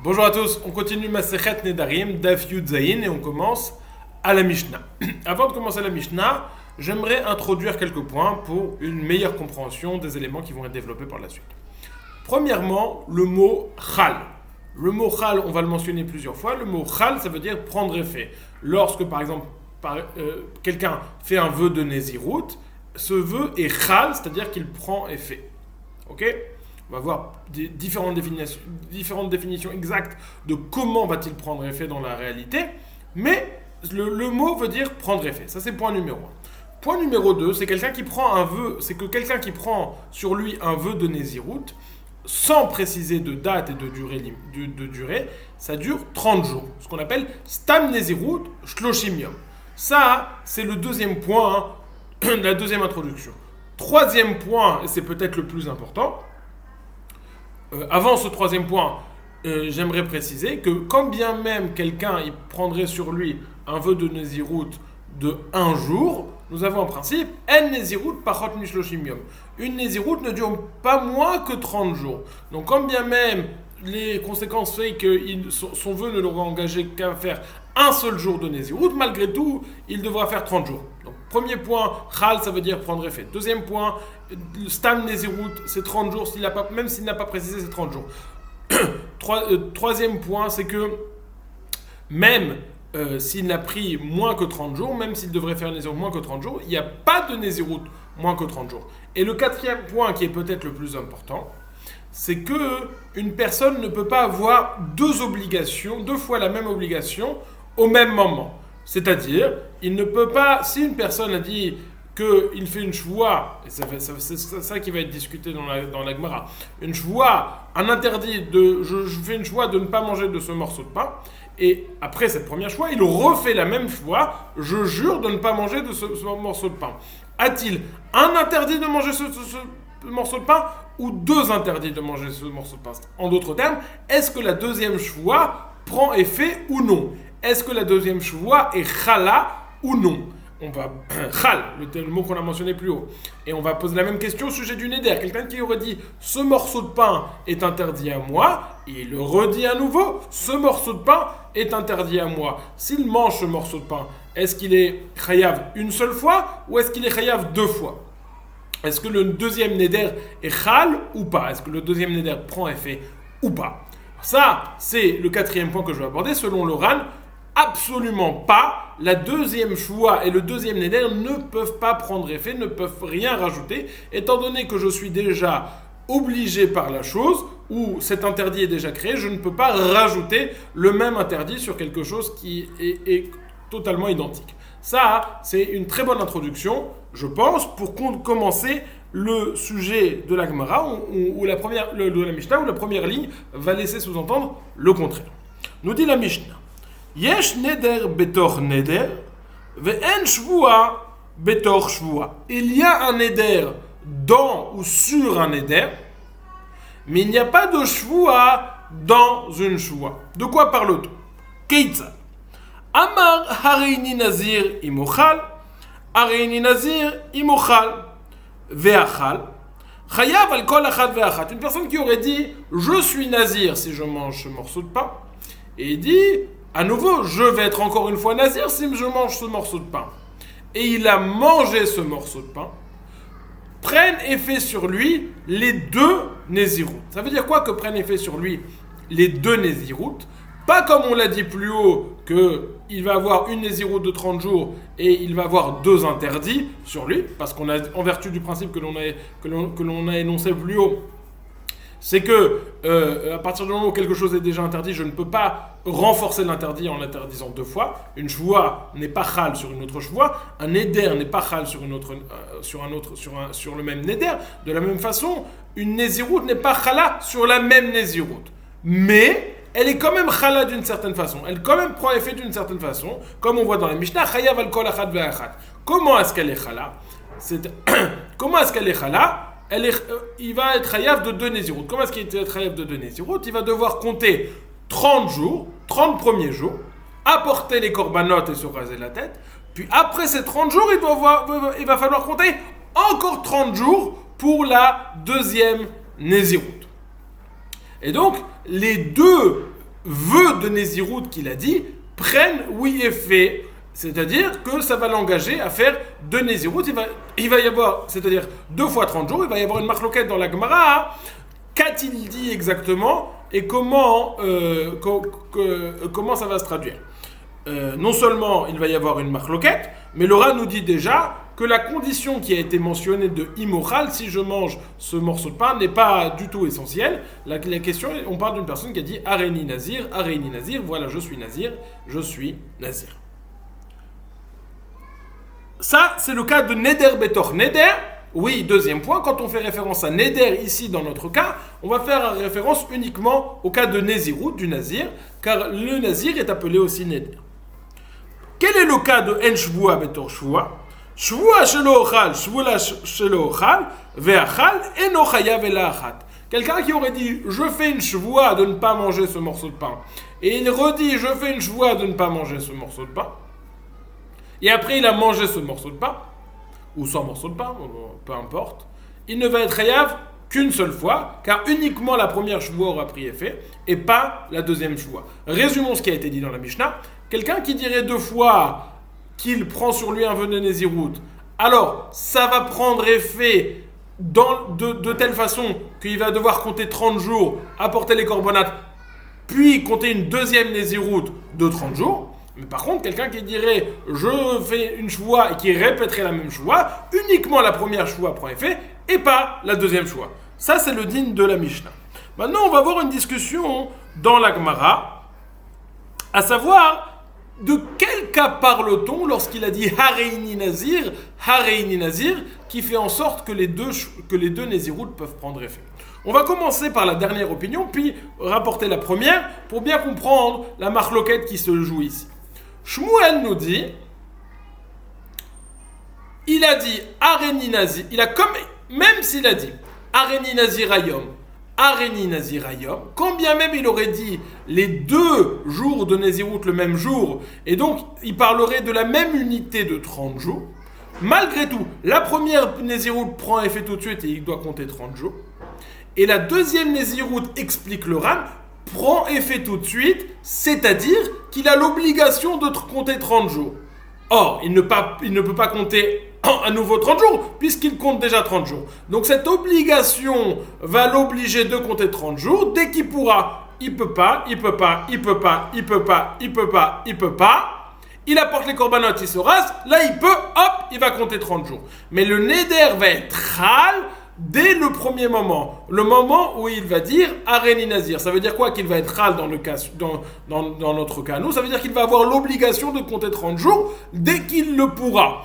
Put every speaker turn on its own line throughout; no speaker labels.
Bonjour à tous, on continue Masechet Nedarim, Daf Yud Zayin, et on commence à la Mishnah. Avant de commencer la Mishnah, j'aimerais introduire quelques points pour une meilleure compréhension des éléments qui vont être développés par la suite. Premièrement, le mot Chal. Le mot Chal, on va le mentionner plusieurs fois. Le mot Chal, ça veut dire prendre effet. Lorsque, par exemple, quelqu'un fait un vœu de Nézirut, ce vœu est Chal, c'est-à-dire qu'il prend effet. Ok ? On va voir différentes définitions exactes de comment va-t-il prendre effet dans la réalité, mais le mot veut dire prendre effet. Ça, c'est point numéro 1. Point numéro 2, c'est que quelqu'un qui prend sur lui un vœu de Nézirut, sans préciser de date et de durée, ça dure 30 jours. Ce qu'on appelle Stam Nézirut Shloshim Yom. Ça, c'est le deuxième point, la deuxième introduction. Troisième point, et c'est peut-être le plus important, avant ce troisième point, j'aimerais préciser que quand bien même quelqu'un il prendrait sur lui un vœu de Nézirut de 1 jour, nous avons en principe En Nézirut Pachot Mishloshim Yom. Une Nézirut ne dure pas moins que 30 jours. Donc quand bien même les conséquences fait que son vœu ne l'aura engagé qu'à faire un seul jour de Nézirut, malgré tout, il devra faire 30 jours. Donc, premier point, Chal, ça veut dire prendre effet. Deuxième point, Stam Nézirut, c'est 30 jours, même s'il n'a pas précisé, c'est 30 jours. Troisième point, c'est que même s'il n'a pris moins que 30 jours, même s'il devrait faire Nézirut moins que 30 jours, il n'y a pas de Nézirut moins que 30 jours. Et le quatrième point, qui est peut-être le plus important, c'est que une personne ne peut pas avoir deux fois la même obligation au même moment. C'est-à-dire, il ne peut pas, si une personne a dit qu'il fait une shvoua, et c'est ça qui va être discuté dans la Gemara, une shvoua, un interdit je fais une shvoua de ne pas manger de ce morceau de pain, et après cette première shvoua, il refait la même shvoua, je jure de ne pas manger de ce morceau de pain. A-t-il un interdit de manger ce morceau de pain ou deux interdits de manger ce morceau de pain? En d'autres termes, est-ce que la deuxième shvoua prend effet ou non? Est-ce que la deuxième shvoua est chala ou non? On va chal, le mot qu'on a mentionné plus haut. Et on va poser la même question au sujet du neder. Quelqu'un qui aurait dit ce morceau de pain est interdit à moi, et il le redit à nouveau, ce morceau de pain est interdit à moi. S'il mange ce morceau de pain, est-ce qu'il est chayav une seule fois ou est-ce qu'il est chayav 2 fois? Est-ce que le deuxième neder est chal ou pas? Est-ce que le deuxième neder prend effet ou pas? Ça, c'est le quatrième point que je vais aborder. Selon le Ran, absolument pas. La deuxième choua et le deuxième neder ne peuvent pas prendre effet, ne peuvent rien rajouter, étant donné que je suis déjà obligé par la chose, ou cet interdit est déjà créé, je ne peux pas rajouter le même interdit sur quelque chose qui est totalement identique. Ça, c'est une très bonne introduction, je pense, pour commencer le sujet de la Gemara, où de la Mishnah, où la première ligne va laisser sous-entendre le contraire. Nous dit la Mishnah, Yesh neder betor neder, ve'en shvua betor shvua. Il y a un neder dans ou sur un neder, mais il n'y a pas de shvua dans une shvua. De quoi parle-t-on? Keitza. Amar hareini nazir imochal, hareini nazir imochal, ve'achal, chayav al kol achat ve'achat. Une personne qui aurait dit je suis nazir si je mange ce morceau de pain, et il dit à nouveau, je vais être encore une fois nazir si je mange ce morceau de pain. Et il a mangé ce morceau de pain. Prennent effet sur lui les deux nézirut. Ça veut dire quoi que prennent effet sur lui les deux nézirut? Pas comme on l'a dit plus haut, qu'il va avoir une nézirut de 30 jours et il va avoir deux interdits sur lui, parce qu'on a, en vertu du principe que l'on a énoncé plus haut, c'est que à partir du moment où quelque chose est déjà interdit, je ne peux pas renforcer l'interdit en l'interdisant 2 fois. Une shvoua n'est pas chal sur une autre shvoua, un neder n'est pas chal sur le même neder. De la même façon, une nézirut n'est pas chala sur la même nézirut. Mais elle est quand même chala d'une certaine façon. Elle quand même prend effet d'une certaine façon, comme on voit dans la Mishnah, chayav al kol achat ve'achat. Comment est-ce qu'elle est chala? Comment est-ce qu'elle est chala? Il va être chayav de 2 nézirut. Comment est-ce qu'il va être chayav de 2 nézirut? Il va devoir compter 30 jours, 30 premiers jours, apporter les corbanotes et se raser la tête. Puis après ces 30 jours, il va falloir compter encore 30 jours pour la deuxième nézirut. Et donc, les deux vœux de Nézirut qu'il a dit prennent oui effet. C'est-à-dire que ça va l'engager à faire 2 Nézirut. Il va y avoir, c'est-à-dire 2 fois 30 jours, il va y avoir une marloquette dans la Gemara. Qu'a-t-il dit exactement et comment ça va se traduire? Non seulement il va y avoir une marloquette, mais Laura nous dit déjà que la condition qui a été mentionnée de imoral, si je mange ce morceau de pain, n'est pas du tout essentielle. La question, on parle d'une personne qui a dit Areni Nazir, voilà, je suis Nazir. Ça, c'est le cas de Neder Betor Neder. Oui, deuxième point, quand on fait référence à Neder ici dans notre cas, on va faire référence uniquement au cas de Nézirut, du Nazir, car le Nazir est appelé aussi Neder. Quel est le cas de En Shvua Betor Shvua? Shvua shelo ochal, shvua shelo ochal, ve'achal, eno chayav ela achat. Quelqu'un qui aurait dit, je fais une shvua de ne pas manger ce morceau de pain, et il redit, je fais une shvua de ne pas manger ce morceau de pain, et après il a mangé ce morceau de pain, ou 100 morceaux de pain, peu importe, il ne va être chayav qu'une seule fois, car uniquement la première shvua aura pris effet, et pas la deuxième shvua. Résumons ce qui a été dit dans la Mishnah. Quelqu'un qui dirait 2 fois qu'il prend sur lui un vœu de Nézirut, alors ça va prendre effet de telle façon qu'il va devoir compter 30 jours, apporter les korbonates, puis compter une deuxième Nézirut de 30 jours. Mais par contre, quelqu'un qui dirait je fais une shvua et qui répéterait la même shvua, uniquement la première shvua prend effet et pas la deuxième shvua. Ça, c'est le din de la Mishnah. Maintenant, on va avoir une discussion dans la Gemara, à savoir de quel cas parle-t-on lorsqu'il a dit Hareini Nazir, qui fait en sorte que les deux Nézirut peuvent prendre effet. On va commencer par la dernière opinion, puis rapporter la première, pour bien comprendre la marloquette qui se joue ici. Shmuel nous dit, il a dit Hareini Nazir, même s'il a dit Hareini Nazir Ayom, quand bien même il aurait dit les 2 jours de Nézirut le même jour, et donc il parlerait de la même unité de 30 jours, malgré tout, la première Nézirut prend effet tout de suite et il doit compter 30 jours, et la deuxième Nézirut, explique le Ram, prend effet tout de suite, c'est-à-dire qu'il a l'obligation de compter 30 jours. Or, il ne peut pas compter à nouveau 30 jours, puisqu'il compte déjà 30 jours. Donc cette obligation va l'obliger de compter 30 jours. Dès qu'il pourra, il peut pas. Il apporte les corbanotes, il se rase. Là, il peut, hop, il va compter 30 jours. Mais le neder va être ral dès le premier moment. Le moment où il va dire Hareini Nazir. Ça veut dire quoi qu'il va être ral dans notre cas? Nous, ça veut dire qu'il va avoir l'obligation de compter 30 jours dès qu'il le pourra.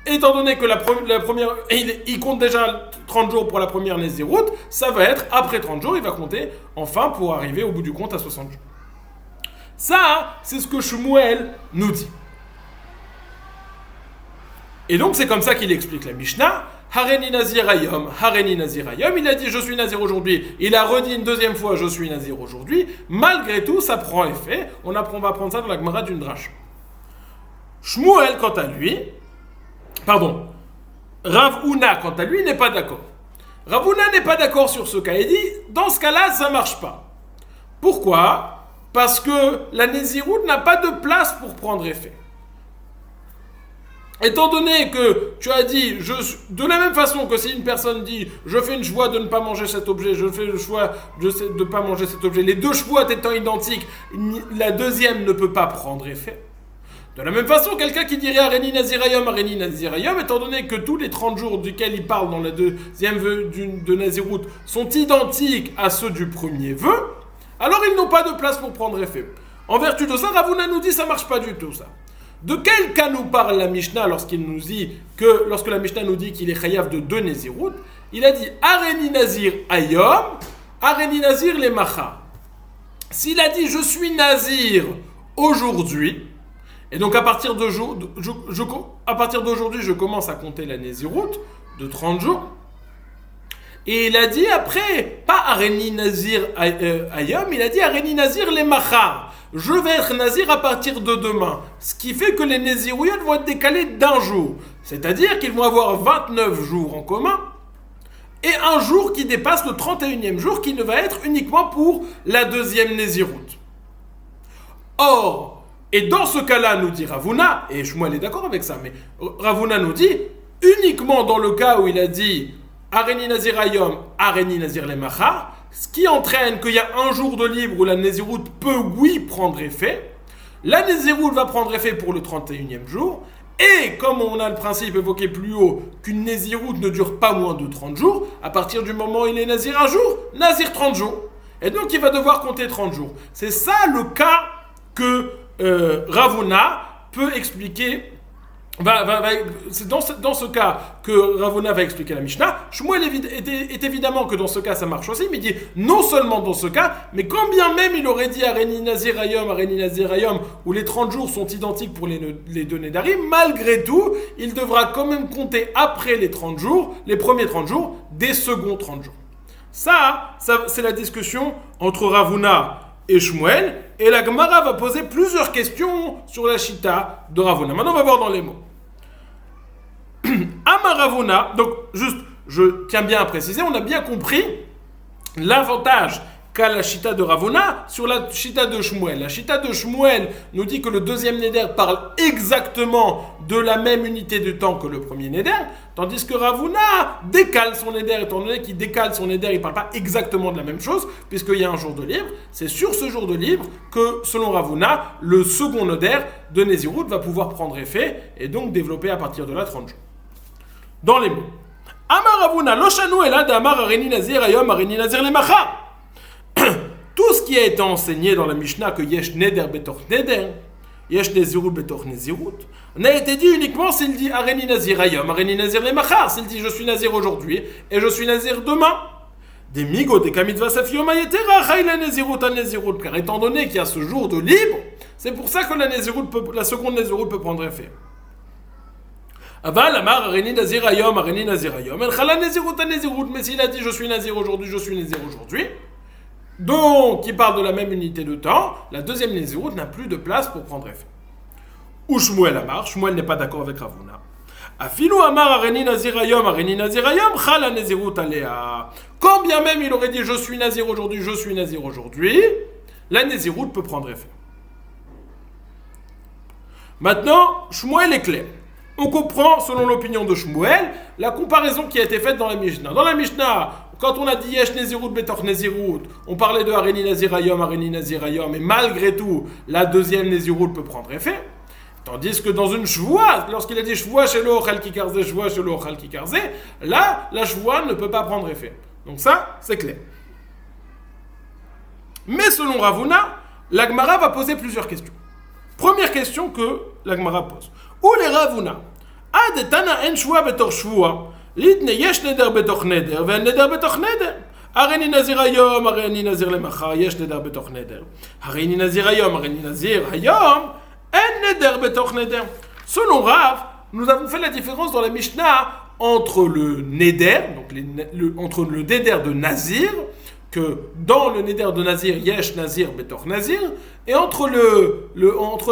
Étant donné que la première, il compte déjà 30 jours pour la première Nézirut, ça va être après 30 jours, il va compter enfin pour arriver au bout du compte à 60 jours. Ça, c'est ce que Shmuel nous dit. Et donc, c'est comme ça qu'il explique la Mishnah. Hareini Nazir Ayom, il a dit je suis Nazir aujourd'hui, il a redit une deuxième fois je suis Nazir aujourd'hui, malgré tout, ça prend effet. On va prendre ça dans la Gemara d'une drache. Shmuel, quant à lui, Rav Huna, quant à lui, n'est pas d'accord. Rav Huna n'est pas d'accord sur ce cas. Il dit, dans ce cas-là, ça ne marche pas. Pourquoi? Parce que la Nézirut n'a pas de place pour prendre effet. Étant donné que tu as dit, de la même façon que si une personne dit, je fais une shvua de ne pas manger cet objet, je fais le choix de ne pas manger cet objet, les 2 shvuot étant identiques, la deuxième ne peut pas prendre effet. De la même façon, quelqu'un qui dirait Hareini Nazir Ayom, étant donné que tous les 30 jours duquel il parle dans le deuxième vœu de Nazirut sont identiques à ceux du premier vœu, alors ils n'ont pas de place pour prendre effet. En vertu de ça, Rav Huna nous dit ça ne marche pas du tout ça. De quel cas nous parle la Mishnah lorsque la Mishnah nous dit qu'il est chayav de 2 Nézirut? Il a dit Hareini Nazir Ayom, Hareini Nazir les Macha. S'il a dit je suis Nazir aujourd'hui, et donc à partir d'aujourd'hui, je commence à compter la Nézirut de 30 jours. Et il a dit après, pas Hareini Nazir Ayom, il a dit Hareini Nazir les Machar. Je vais être Nazir à partir de demain. Ce qui fait que les Néziruyot vont être décalés d'1 jour. C'est-à-dire qu'ils vont avoir 29 jours en commun. Et un jour qui dépasse le 31e jour, qui ne va être uniquement pour la deuxième Nézirut. Or, et dans ce cas-là, nous dit Ravuna, et Shmuel est d'accord avec ça, mais Ravuna nous dit, uniquement dans le cas où il a dit Areni Nazir Ayom, Areni Nazir Lemacha, ce qui entraîne qu'il y a un jour de libre où la Nézirout peut, oui, prendre effet. La Nézirout va prendre effet pour le 31e jour. Et comme on a le principe évoqué plus haut qu'une Nézirout ne dure pas moins de 30 jours, à partir du moment où il est Nazir un jour, Nazir 30 jours. Et donc il va devoir compter 30 jours. C'est ça le cas que Ravuna peut expliquer. C'est dans ce cas que Ravuna va expliquer la Mishnah. Shmuel est évidemment que dans ce cas ça marche aussi, mais il dit non seulement dans ce cas, mais quand bien même il aurait dit Areni Nazir Ayom, où les 30 jours sont identiques pour les deux Nédarim, malgré tout, il devra quand même compter après les 30 jours, les premiers 30 jours, des seconds 30 jours. Ça c'est la discussion entre Ravuna et Shmuel, et la Gemara va poser plusieurs questions sur la Shita de Ravuna. Maintenant on va voir dans les mots. Amaravuna, donc juste, je tiens bien à préciser, on a bien compris l'avantage qu'a la Shita de Ravuna sur la Shita de Shmuel. La Shita de Shmuel nous dit que le deuxième Neder parle exactement de la même unité de temps que le premier Neder, tandis que Ravuna décale son Neder, étant donné qu'il décale son Neder, il ne parle pas exactement de la même chose, puisqu'il y a un jour de libre. C'est sur ce jour de libre que, selon Ravuna, le second Neder de Nézirout va pouvoir prendre effet et donc développer à partir de là 30 jours. Dans les mots. Amar Ravuna, Loshanu elad Amar Areni Nazir Ayom Areni Nazir Lemacha. Tout ce qui a été enseigné dans la Mishnah que Yesh Neder Betoch Neder, Yesh Nezirut Betoch Nezirut, n'a été dit uniquement s'il dit Areni Nazir Ayom Areni Nazir Lemacha, s'il dit je suis Nazir aujourd'hui et je suis Nazir demain. Des migo, des kamitvas afiyom ayetera, chayla Nezirut a Nezirut, car étant donné qu'il y a ce jour de libre, c'est pour ça que la seconde Nezirut peut prendre effet. Aval amar Areni Nazir Ayom Areni Nazir Ayom, el chala Nezirut a Nezirut, mais s'il a dit je suis Nazir aujourd'hui, je suis Nazir aujourd'hui, donc il parle de la même unité de temps, la deuxième Nézirout n'a plus de place pour prendre effet. Ou Shmuel amar, Shmuel n'est pas d'accord avec Ravuna. Afilu amar Areni Nazir Ayom chala Nézirout alea. Quand bien même il aurait dit je suis Nazir aujourd'hui, la Nézirout peut prendre effet. Maintenant, Shmuel est clair. On comprend, selon l'opinion de Shmuel, la comparaison qui a été faite dans la Mishnah. Dans la Mishnah, quand on a dit Yesh Nezirut Betoch Nezirut, on parlait de Areni Nazir Ayom, et malgré tout, la deuxième Nezirut peut prendre effet. Tandis que dans une Shvoua, lorsqu'il a dit Shvoua Shelo Ochal Kikarze, Shvoua Shelo Ochal Kikarze, là, la Shvoua ne peut pas prendre effet. Donc ça, c'est clair. Mais selon Ravuna, la Gemara va poser plusieurs questions. Première question que la Gemara pose. Où les Ravuna? Ad Tana en Shvoua Betor Shvoua. L'idne yesh neder betoch neder, ve'en neder betoch neder. Areni Nazir Hayom, Areni Nazir Lemacha, yesh neder betoch neder. Areni Nazir Hayom, Areni Nazir Hayom, en neder betoch neder. Selon Rav, nous avons fait la différence dans la Mishnah entre le neder, donc entre le neder de Nazir, que dans le neder de Nazir, yesh Nazir betoch Nazir, et entre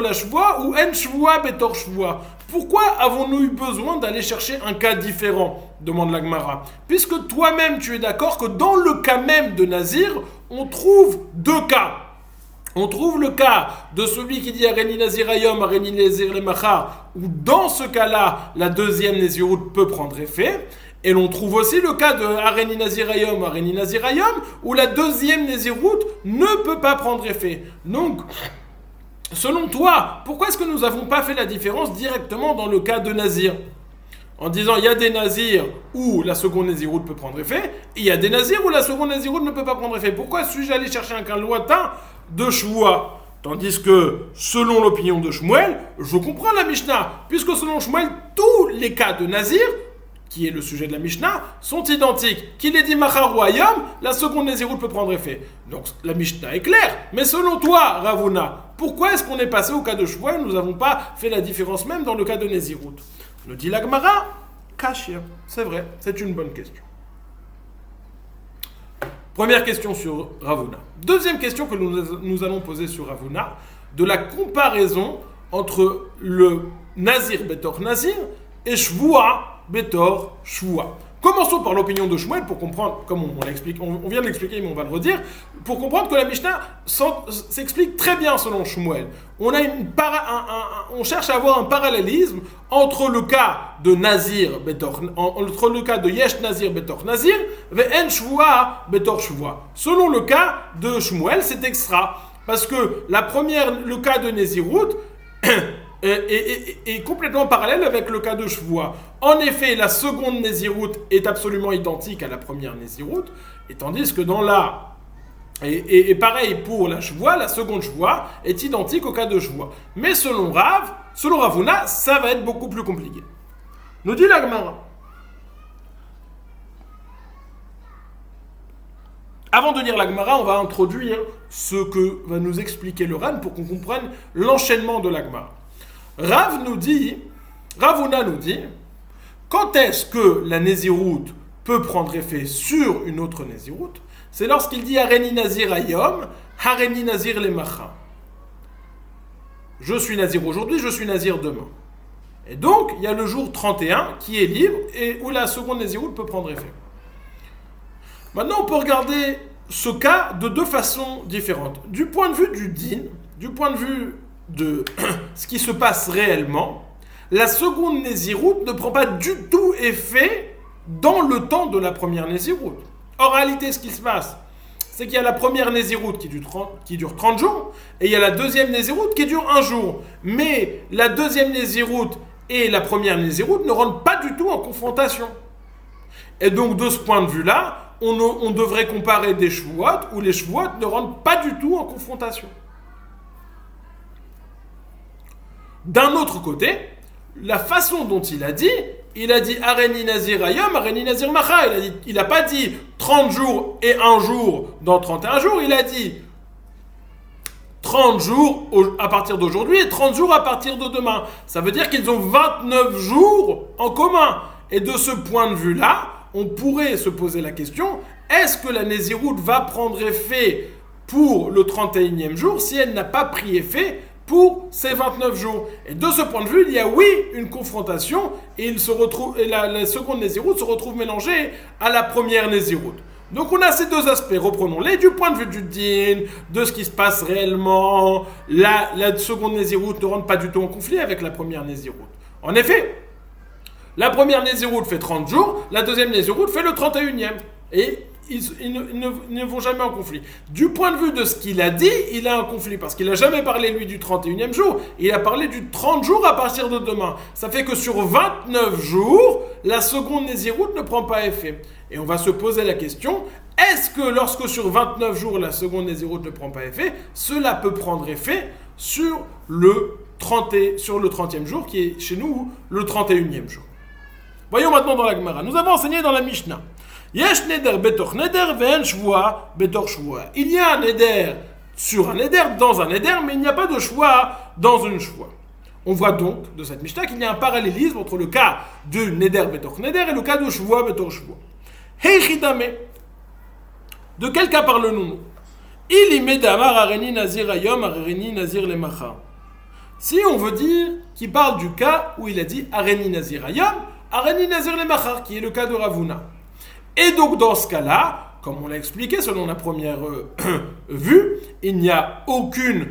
la shvoua ou en shvoua betor shvoua. Pourquoi avons-nous eu besoin d'aller chercher un cas différent, demande la Gemara, puisque toi-même tu es d'accord que dans le cas même de Nazir, on trouve deux cas. On trouve le cas de celui qui dit Areni Nazir Ayom, Areni Nazir Lemacha, où dans ce cas-là, la deuxième Nézirout peut prendre effet. Et l'on trouve aussi le cas de Areni Nazir Ayom, où la deuxième Nézirout ne peut pas prendre effet. Donc, selon toi, pourquoi est-ce que nous n'avons pas fait la différence directement dans le cas de Nazir? En disant, il y a des Nazirs où la seconde Nézirout peut prendre effet, et il y a des Nazirs où la seconde Nézirout ne peut pas prendre effet. Pourquoi suis-je allé chercher un cas lointain de Shvoua? Tandis que, selon l'opinion de Shmuel, je comprends la Mishnah, puisque selon Shmuel, tous les cas de Nazir, qui est le sujet de la Mishnah, sont identiques. Qu'il ait dit Machar ou Ayom, la seconde Nézirout peut prendre effet. Donc la Mishnah est claire. Mais selon toi, Ravuna, pourquoi est-ce qu'on est passé au cas de Shvoua et nous n'avons pas fait la différence même dans le cas de Nézirout? Nous dit la Gemara, Kashir. C'est vrai, c'est une bonne question. Première question sur Ravuna. Deuxième question que nous allons poser sur Ravuna, de la comparaison entre le Nazir Betor Nazir et Shvoua Betor Shvoua. Commençons par l'opinion de Shmuel pour comprendre, comme on vient de l'expliquer, mais on va le redire, pour comprendre que la Mishnah s'explique très bien selon Shmuel. On cherche à avoir un parallélisme entre le cas de Nazir entre le cas de Yesh Nazir Betor Nazir, Ve'en Shvua Betor Shvua. Selon le cas de Shmuel, c'est extra, parce que le cas de Nézirut est complètement parallèle avec le cas de Shvua. En effet, la seconde Nézirut est absolument identique à la première Nézirut, et tandis que dans et pareil pour la Shvua, la seconde Shvua est identique au cas de Shvua. Mais selon Ravuna, ça va être beaucoup plus compliqué. Nous dit la Gemara. Avant de lire la Gemara, on va introduire ce que va nous expliquer le Ran pour qu'on comprenne l'enchaînement de la Gemara. Ravuna nous dit, quand est-ce que la Nézirut peut prendre effet sur une autre Nézirut? C'est lorsqu'il dit Hareni Nazir Ayom, Hareni Nazir Lemacha. Je suis Nazir aujourd'hui, je suis Nazir demain. Et donc, il y a le jour 31 qui est libre et où la seconde Nézirut peut prendre effet. Maintenant, on peut regarder ce cas de deux façons différentes. Du point de vue du din, du point de vue de ce qui se passe réellement, la seconde Nézirut ne prend pas du tout effet dans le temps de la première Nézirut. En réalité, ce qui se passe, c'est qu'il y a la première Nézirut qui dure 30 jours, et il y a la deuxième Nézirut qui dure 1 jour. Mais la deuxième Nézirut et la première Nézirut ne rentrent pas du tout en confrontation. Et donc, de ce point de vue-là, on devrait comparer des Shvuot où les Shvuot ne rentrent pas du tout en confrontation. D'un autre côté, la façon dont il a dit Hareni Nazir Ayom, Hareni Nazir Macha. Il n'a pas dit 30 jours et 1 jour dans 31 jours, il a dit 30 jours à partir d'aujourd'hui et 30 jours à partir de demain. Ça veut dire qu'ils ont 29 jours en commun. Et de ce point de vue-là, on pourrait se poser la question, est-ce que la Nézirut va prendre effet pour le 31e jour si elle n'a pas pris effet pour ces 29 jours? Et de ce point de vue, il y a oui une confrontation et la seconde Nézirut se retrouve mélangée à la première Nézirut. Donc on a ces deux aspects, reprenons-les, du point de vue du din, de ce qui se passe réellement. La seconde Nézirut ne rentre pas du tout en conflit avec la première Nézirut. En effet, la première Nézirut fait 30 jours, la deuxième Nézirut fait le 31e. Et ils ne vont jamais en conflit. Du point de vue de ce qu'il a dit, il a un conflit, parce qu'il n'a jamais parlé, lui, du 31e jour. Il a parlé du 30 jours à partir de demain. Ça fait que sur 29 jours, la seconde Nézirut ne prend pas effet. Et on va se poser la question, est-ce que lorsque sur 29 jours, la seconde Nézirut ne prend pas effet, cela peut prendre effet sur le 30e jour, qui est chez nous le 31e jour? Voyons maintenant dans la Gemara. Nous avons enseigné dans la Mishnah. Yesh neder betor neder ve'en shvua betor shvua. Il y a un neder sur un neder dans un neder, mais il n'y a pas de shvua dans une shvua. On voit donc de cette Mishnah qu'il y a un parallélisme entre le cas de neder betor neder et le cas de shvua betor shvua. Heichidame. De quel cas parlons-nous? Il y met damar areni nazir ayom areni nazir lemacha. Si on veut dire qu'il parle du cas où il a dit areni nazir ayom Areni Nazir Lemachar, qui est le cas de Ravuna. Et donc dans ce cas-là, comme on l'a expliqué selon la première vue, il n'y a aucune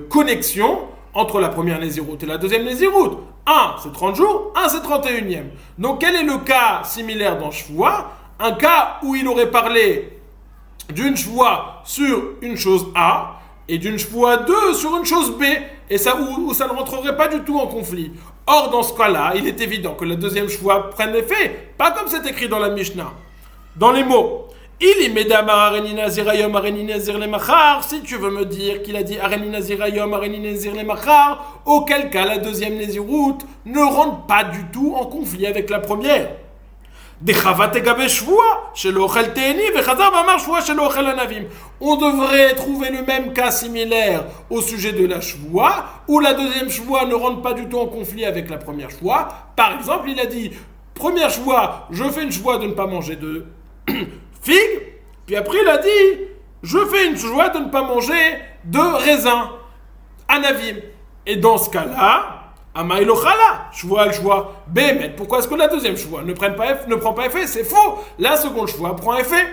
connexion entre la première Nézirut et la deuxième Nézirut. Un, c'est 30 jours, un, c'est 31e. Donc quel est le cas similaire dans Shvua? Un cas où il aurait parlé d'une Shvua sur une chose A et d'une Shvua 2 sur une chose B, et ça, où ça ne rentrerait pas du tout en conflit. Or, dans ce cas-là, il est évident que la deuxième Shvua prenne effet, pas comme c'est écrit dans la Mishnah. Dans les mots, il y medamar areni nazir ayom areni nazir lemachar. Si tu veux me dire qu'il a dit areni nazir ayom areni nazir lemachar, auquel cas la deuxième Nézirut ne rentre pas du tout en conflit avec la première. On devrait trouver le même cas similaire au sujet de la Shvua, où la deuxième Shvua ne rentre pas du tout en conflit avec la première Shvua. Par exemple, il a dit, première Shvua, je fais une Shvua de ne pas manger de figues, puis après il a dit, je fais une Shvua de ne pas manger de raisin, anavim. Et dans ce cas-là, Amaïlo chala, shvoa al-shvoa. Bémet, pourquoi est-ce que la deuxième shvoa ne prend pas effet? C'est faux. La seconde shvoa prend effet.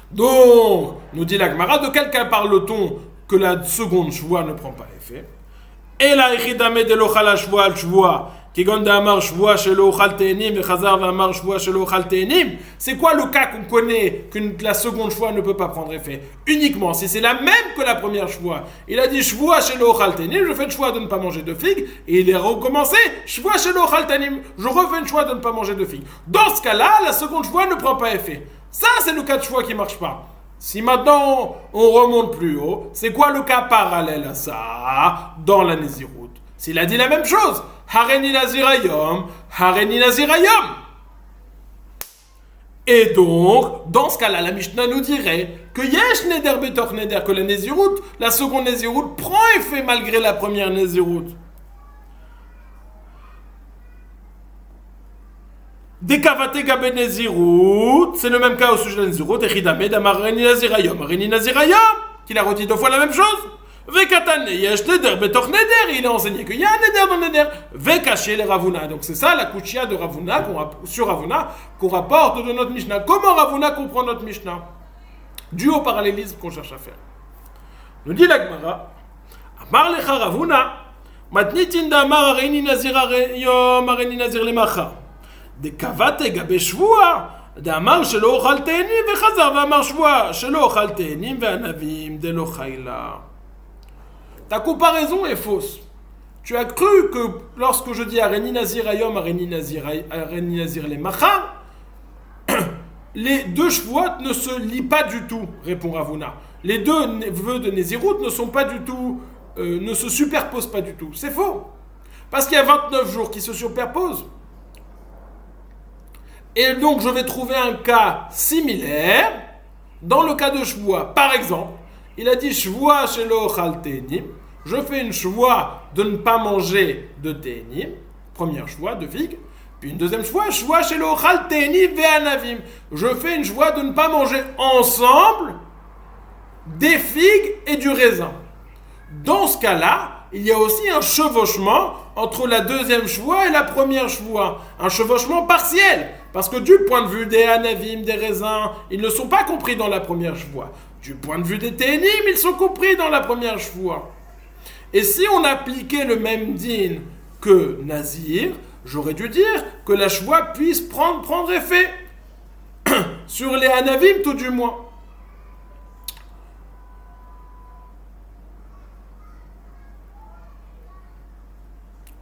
Donc, nous dit la Gemara, de quel cas parle-t-on que la seconde shvoa ne prend pas effet? Et la ichidame de l'ochala shvoa al-shvoa. C'est quoi le cas qu'on connaît que la seconde shvoa ne peut pas prendre effet? Uniquement si c'est la même que la première shvoa. Il a dit shvoa chez l'ochaltenim, je fais le choix de ne pas manger de figues, et il est recommencé shvoa chez l'ochaltenim, je refais le choix de ne pas manger de figues. Dans ce cas-là, la seconde shvoa ne prend pas effet. Ça, c'est le cas de shvoa qui ne marche pas. Si maintenant on remonte plus haut, c'est quoi le cas parallèle à ça dans la Nézirut? S'il a dit la même chose, Hareni Nazirayom, Hareni Nazirayom. Et donc, dans ce cas-là, la Mishnah nous dirait que Yesh Neder Betor Neder, que la Nézirut, la seconde Nézirut prend effet malgré la première Nézirut. Dekavate Gabe Nézirut, c'est le même cas au sujet de la Nézirut, Echidame Damar Hareni Nazirayom, Hareni Nazirayom, qu'il a redit 2 fois la même chose. Vekatane, yesh neder betor neder, il a enseigné qu'il y a un neder dans le neder. Vekaché les Ravuna. Donc c'est ça la kuchia de Ravuna, sur Ravuna, qu'on rapporte de notre Mishnah. Comment Ravuna comprend notre Mishnah? Dû au parallélisme qu'on cherche à faire. Nous dit la Gemara, Amar lecha Ravuna, matnitin damar areni nazir yom areni nazir lemacha. De kavate gabe shvua. D'amar shelo ochal te'enim vechazar v'amar shvua shelo ochal te'enim ve'anavim de lo chayla. Ta comparaison est fausse. Tu as cru que lorsque je dis Areni Nazir Ayom, Areni Nazir les Macha, les deux shvuot ne se lient pas du tout, répond Ravuna. Les deux vœux de Nézirut ne sont pas du tout, ne se superposent pas du tout. C'est faux. Parce qu'il y a 29 jours qui se superposent. Et donc je vais trouver un cas similaire dans le cas de shvoa. Par exemple, il a dit shvoa shelo chal te'enim. Je fais une shvoa de ne pas manger de te'enim. Première shvoa de figue. Puis une deuxième shvoa shelo chal te'enim ve'anavim. Je fais une shvoa de ne pas manger ensemble des figues et du raisin. Dans ce cas-là, il y a aussi un chevauchement entre la deuxième shvoa et la première shvoa. Un chevauchement partiel. Parce que du point de vue des anavim, des raisins, ils ne sont pas compris dans la première shvoa. Du point de vue des ténim, ils sont compris dans la première shvoa. Et si on appliquait le même din que Nazir, j'aurais dû dire que la shvoa puisse prendre effet sur les anavim tout du moins.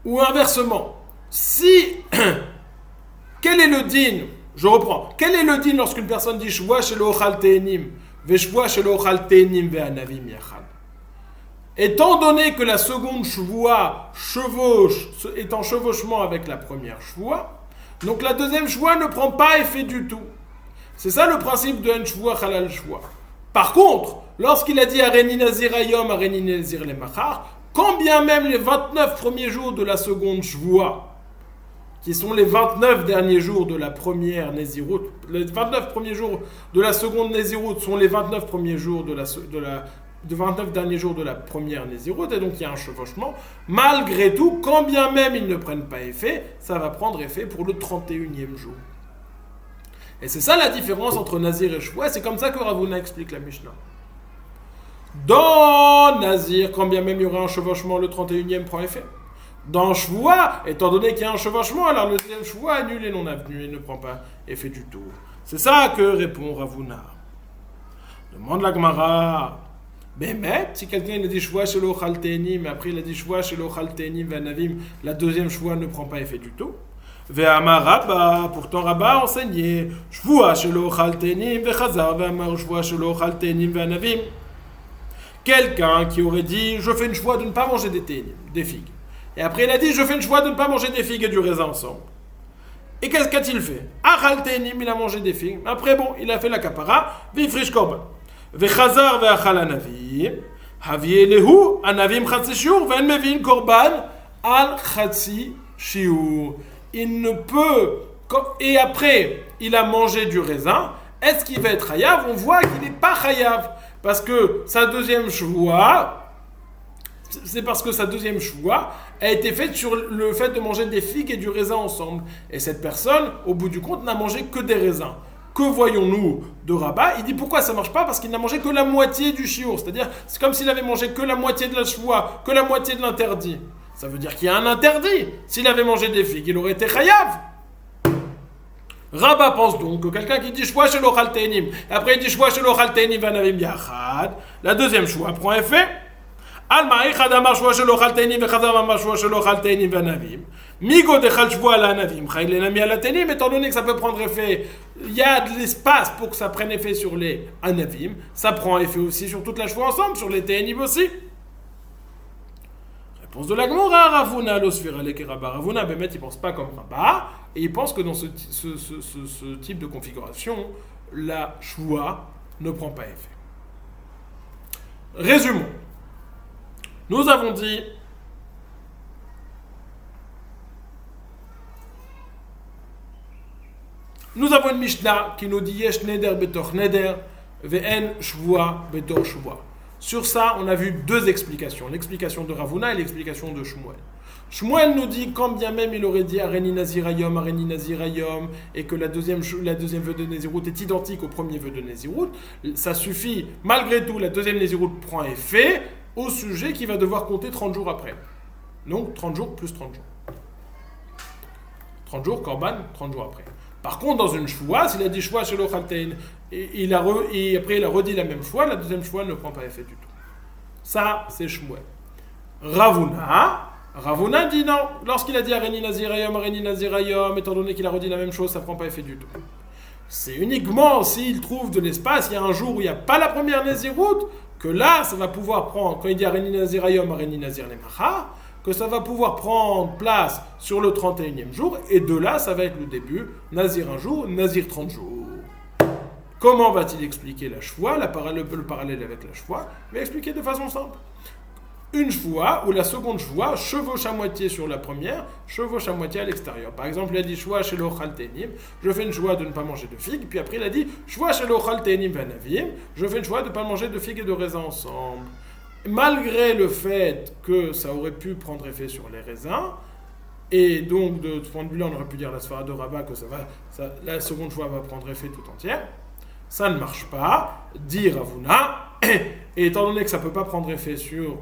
Ou inversement, si... Quel est le din? Je reprends. Quel est le din lorsqu'une personne dit shvoa shelo ochal te'enim ve'shvoa shelo ochal te'enim ve'anavim yachad? Étant donné que la seconde shvoa est en chevauchement avec la première shvoa, donc la deuxième shvoa ne prend pas effet du tout. C'est ça le principe de un shvoa halal shvoa. Par contre, lorsqu'il a dit areni nazir ayom, areni nazir le machar, quand bien même les 29 premiers jours de la seconde shvoa, qui sont les 29 derniers jours de la première Nézirut, les 29 premiers jours de la seconde Nézirut sont les 29 premiers jours de 29 derniers jours de la première Nézirut, et donc il y a un chevauchement. Malgré tout, quand bien même ils ne prennent pas effet, ça va prendre effet pour le 31e jour. Et c'est ça la différence entre Nazir et Shvoa, c'est comme ça que Ravuna explique la Mishnah. Dans Nazir, quand bien même il y aura un chevauchement, le 31e prend effet. Dans Shvoa, étant donné qu'il y a un chevauchement, alors le deuxième Shvoa annule et non avenu et ne prend pas effet du tout. C'est ça que répond Ravuna. Demande la Gemara. Mais si quelqu'un a dit Shvoa shelo ochal te'enim, mais après il a dit Shvoa shelo ochal te'enim ve'anavim, la deuxième Shvoa ne prend pas effet du tout. Ve'amar Rabba, pourtant Rabba a enseigné Shvoa shelo ochal te'enim ve'chazar ve'amar Shvoa shelo ochal te'enim ve'anavim. Quelqu'un qui aurait dit je fais une Shvoa de ne pas manger des te'enim, des figues. Et après, il a dit, je fais une choix de ne pas manger des figues et du raisin ensemble. Et qu'est-ce qu'a-t-il fait? Achal te'enim, il a mangé des figues. Après, bon, il a fait la kapara. Vifrish korban. Vechazar ve'achal anavim. Havie lehu, anavim chatsi shiur, ve'en mevin korban al chatsi shiur. Il ne peut... Et après, il a mangé du raisin. Est-ce qu'il va être chayav? On voit qu'il n'est pas chayav. Parce que sa deuxième shvoa... c'est parce que sa deuxième choix a été faite sur le fait de manger des figues et du raisin ensemble. Et cette personne, au bout du compte, n'a mangé que des raisins. Que voyons-nous de Rabat? Il dit pourquoi ça ne marche pas? Parce qu'il n'a mangé que la moitié du chiour. C'est-à-dire, c'est comme s'il avait mangé que la moitié de la choix, que la moitié de l'interdit. Ça veut dire qu'il y a un interdit. S'il avait mangé des figues, il aurait été chayav. Rabat pense donc que quelqu'un qui dit choix chez l'ochal teinim, et après il dit choix chez l'ochal teinim vanavim yachad, la deuxième choix prend effet. Alma echad amar choix chez l'ochal teinim vechadav amar choix chez l'ochal teinim vanavim. Migo dechal choix la navim, chayil lenami ala teinim, étant donné que ça peut prendre effet, il y a de l'espace pour que ça prenne effet sur les anavim, ça prend effet aussi sur toute la choix ensemble, sur les teinim aussi. Réponse de la Gemara, Ravuna l'osfira lekeraba. Ravuna, Bémet, il pense pas comme Rabat, et il pense que dans ce type de configuration, la choix ne prend pas effet. Résumons. Nous avons dit nous avons une Mishnah qui nous dit Yesh neder betor neder, ve'en shvoa betor shvoa. Sur ça, on a vu deux explications. L'explication de Ravuna et l'explication de Shmuel. Shmuel nous dit, quand bien même il aurait dit Areni Nazirayom, et que la deuxième vœu de Nézirut est identique au premier vœu de Nézirut, ça suffit, malgré tout, la deuxième Nézirut prend effet au sujet qui va devoir compter 30 jours après. Donc 30 jours plus 30 jours. 30 jours, Korban, 30 jours après. Par contre, dans une choix, s'il a dit choix chez l'Ochaltein, et après il a redit la même choix, la deuxième choix ne prend pas effet du tout. Ça, c'est Shmuel. Ravuna dit non. Lorsqu'il a dit Areni Nazirayom, étant donné qu'il a redit la même chose, ça ne prend pas effet du tout. C'est uniquement s'il trouve de l'espace, il y a un jour où il n'y a pas la première Nézirut, que là, ça va pouvoir prendre, quand il dit Areni Nazirayom, Areni Nazir Nemacha, que ça va pouvoir prendre place sur le 31e jour, et de là, ça va être le début, Nazir un jour, Nazir 30 jours. Comment va-t-il expliquer la choix, le parallèle avec la choix? Il va expliquer de façon simple. Une choix, ou la seconde choix, chevauche à moitié sur la première, chevauche à moitié à l'extérieur. Par exemple, il a dit choix chez l'ochal tenim, je fais une choix de ne pas manger de figues, puis après il a dit choix chez l'ochal tenim vanavim, je fais une choix de ne pas manger de figues et de raisins ensemble. Malgré le fait que ça aurait pu prendre effet sur les raisins, et donc de ce point de vue-là, on aurait pu dire la sphara de Rabat que la seconde choix va prendre effet tout entière, ça ne marche pas, dit Ravuna, et étant donné que ça ne peut pas prendre effet sur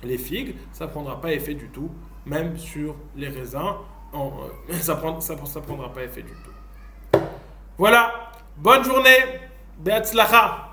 les figues, ça ne prendra pas effet du tout, même sur les raisins, ça prendra pas effet du tout. Voilà, bonne journée, Be'atzlacha.